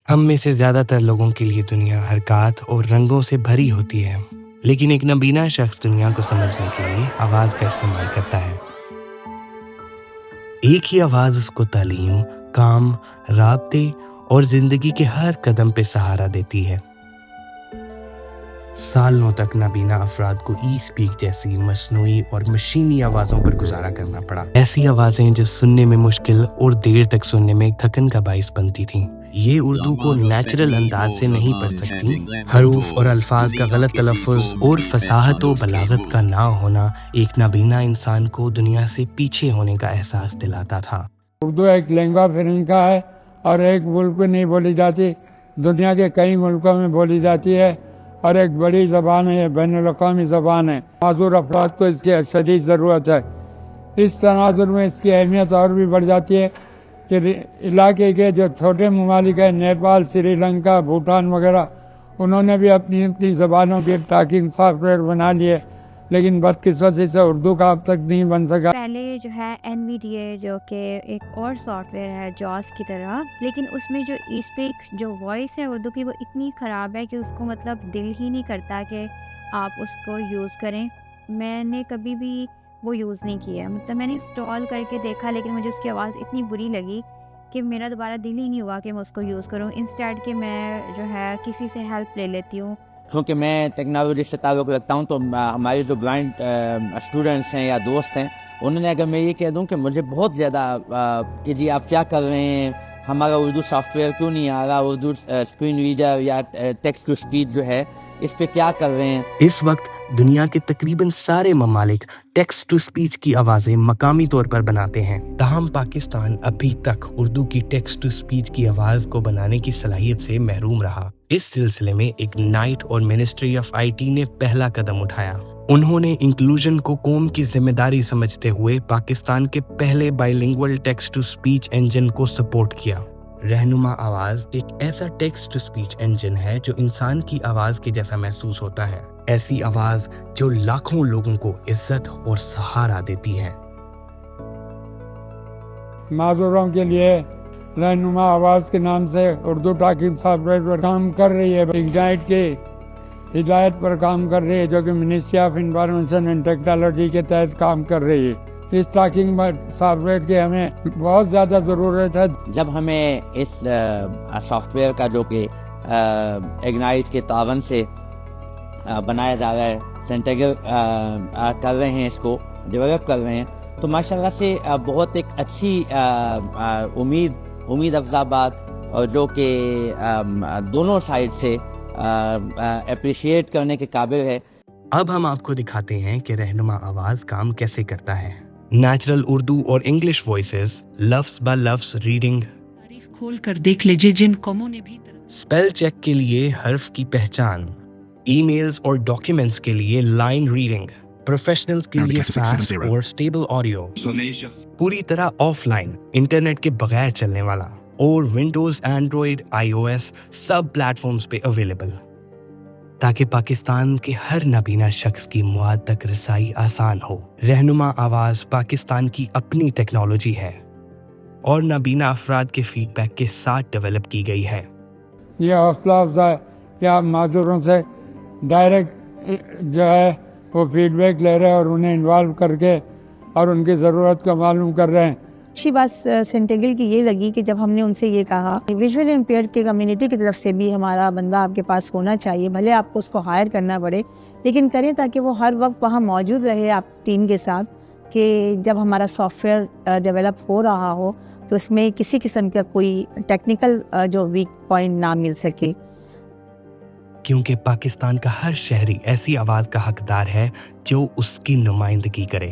ہم میں سے زیادہ تر لوگوں کے لیے دنیا حرکات اور رنگوں سے بھری ہوتی ہے، لیکن ایک نابینا شخص دنیا کو سمجھنے کے لیے آواز کا استعمال کرتا ہے۔ ایک ہی آواز اس کو تعلیم، کام، رابطے اور زندگی کے ہر قدم پہ سہارا دیتی ہے۔ سالوں تک نابینا افراد کو ای اسپیک جیسی مصنوعی اور مشینی آوازوں پر گزارا کرنا پڑا۔ ایسی آوازیں جو سننے میں مشکل اور دیر تک سننے میں تھکن کا باعث بنتی تھیں۔ یہ اردو کو نیچرل انداز سے نہیں پڑھ سکتی۔ حروف اور الفاظ کا غلط تلفظ اور فصاحت و بلاغت کا نہ ہونا ایک نابینا انسان کو دنیا سے پیچھے ہونے کا احساس دلاتا تھا۔ اردو ایک لینگوا فرنکا ہے اور ایک ملک میں نہیں بولی جاتی، دنیا کے کئی ملکوں میں بولی جاتی ہے اور ایک بڑی زبان ہے، بین الاقوامی زبان ہے۔ معذور افراد کو اس کی شدید ضرورت ہے۔ اس تناظر میں اس کی اہمیت اور بھی بڑھ جاتی ہے کہ علاقے کے جو چھوٹے ممالک ہیں، نیپال، سری لنکا، بھوٹان وغیرہ، انہوں نے بھی اپنی اپنی زبانوں کے ٹاکنگ سافٹ ویئر بنا لیے، لیکن بدقسمتی سے اردو کا اب تک نہیں بن سکا۔ پہلے جو ہے NVDA جو کہ ایک اور سافٹ ویئر ہے جاز کی طرح، لیکن اس میں جو ای اسپیک جو وائس ہے اردو کی وہ اتنی خراب ہے کہ اس کو مطلب دل ہی نہیں کرتا کہ آپ اس کو یوز کریں۔ میں نے کبھی بھی وہ یوز نہیں کیا، مطلب میں نے انسٹال کر کے دیکھا، لیکن مجھے اس کی آواز اتنی بری لگی کہ میرا دوبارہ دل ہی نہیں ہوا کہ میں اس کو یوز کروں، انسٹیڈ کہ میں جو ہے کسی سے ہیلپ لے لیتی ہوں۔ کیونکہ میں ٹیکنالوجی سے تعلق رکھتا ہوں تو ہمارے جو بلائنڈ اسٹوڈنٹس ہیں یا دوست ہیں، انہوں نے اگر میں یہ کہہ دوں کہ مجھے بہت زیادہ کہ جی آپ کیا کر رہے ہیں، ہمارا اردو سافٹ ویئر کیوں نہیں آ رہا، اردو اسکرین ریڈر یا ٹیکسٹ ٹو اسپیچ جو ہے اس پہ کیا کر رہے ہیں۔ اس وقت دنیا کے تقریباً سارے ممالک ٹیکسٹ ٹو اسپیچ کی آوازیں مقامی طور پر بناتے ہیں، تاہم پاکستان ابھی تک اردو کی ٹیکسٹ ٹو اسپیچ کی آواز کو بنانے کی صلاحیت سے محروم رہا۔ اس سلسلے میں اگنائٹ اور منسٹری آف IT نے پہلا قدم اٹھایا۔ انہوں نے انکلوژن کو قوم کی ذمہ داری سمجھتے ہوئے پاکستان کے پہلے bilingual text to speech engine کو سپورٹ کیا۔ رہنما آواز ایک ایسا ٹیکسٹ ٹو اسپیچ انجن ہے جو انسان کی آواز کے جیسا محسوس ہوتا ہے، ایسی آواز جو لاکھوں لوگوں کو عزت اور سہارا دیتی ہے۔ معذوروں کے لیے رہنما آواز کے نام سے اردو ٹاکنگ سافٹ ویئر پر کام کر رہی ہے، اگنائٹ کی ہدایت پر کام کر رہی ہے، جو کہ ministry of information and technology کے تحت کام کر رہی ہے۔ اس ٹاکنگ سافٹ ویئر کی ہمیں بہت زیادہ ضرورت ہے۔ جب ہمیں اس سافٹ ویئر کا جو کہ اگنائٹ کے تعاون سے بنایا جا رہا ہے، سینٹیگر کر رہے ہیں، اس کو ڈیولپ کر رہے ہیں، تو ماشاءاللہ سے بہت ایک اچھی امید افزا بات، اور جو کہ دونوں سائڈ سے اپریشیٹ کرنے کے قابل ہے۔ اب ہم آپ کو دکھاتے ہیں کہ رہنما آواز کام کیسے کرتا ہے۔ نیچرل اردو اور انگلش وائسز، لفظ با لفظ ریڈنگ، تعریف کھول کر دیکھ لیجئے جن قوموں نے بھی اسپیل چیک کے لیے حرف کی پہچان، ای میلز اور ڈاکیومنٹس کے لیے لائن ریڈنگ، پروفیشنلز کے لیے فاسٹ اور سٹیبل آڈیو، پوری طرح آف لائن انٹرنیٹ کے بغیر چلنے والا، اور ونڈوز، اینڈرائڈ، iOS سب پلیٹ فارمز پہ اویلیبل، تاکہ پاکستان کے ہر نابینا شخص کی مواد تک رسائی آسان ہو۔ رہنما آواز پاکستان کی اپنی ٹیکنالوجی ہے اور نابینا افراد کے فیڈ بیک کے ساتھ ڈیولپ کی گئی ہے۔ یہ حوصلہ افزا ہے کہ آپ معذوروں سے ڈائریکٹ جو ہے وہ فیڈ بیک لے رہے ہیں اور انہیں انوالو کر کے اور ان کی ضرورت کو معلوم کر رہے ہیں۔ اچھی بات سینٹیگل کی یہ لگی کہ جب ہم نے ان سے یہ کہا ویژول امپیئرڈ کی کمیونٹی کی طرف سے بھی ہمارا بندہ آپ کے پاس ہونا چاہیے، بھلے آپ کو اس کو ہائر کرنا پڑے، لیکن کریں تاکہ وہ ہر وقت وہاں موجود رہے آپ ٹیم کے ساتھ، کہ جب ہمارا سافٹ ویئر ڈیولپ ہو رہا ہو تو اس میں کسی قسم کا کوئی ٹیکنیکل جو ویک پوائنٹ نہ مل سکے۔ کیونکہ پاکستان کا ہر شہری ایسی آواز کا حقدار ہے جو اس کی نمائندگی کرے۔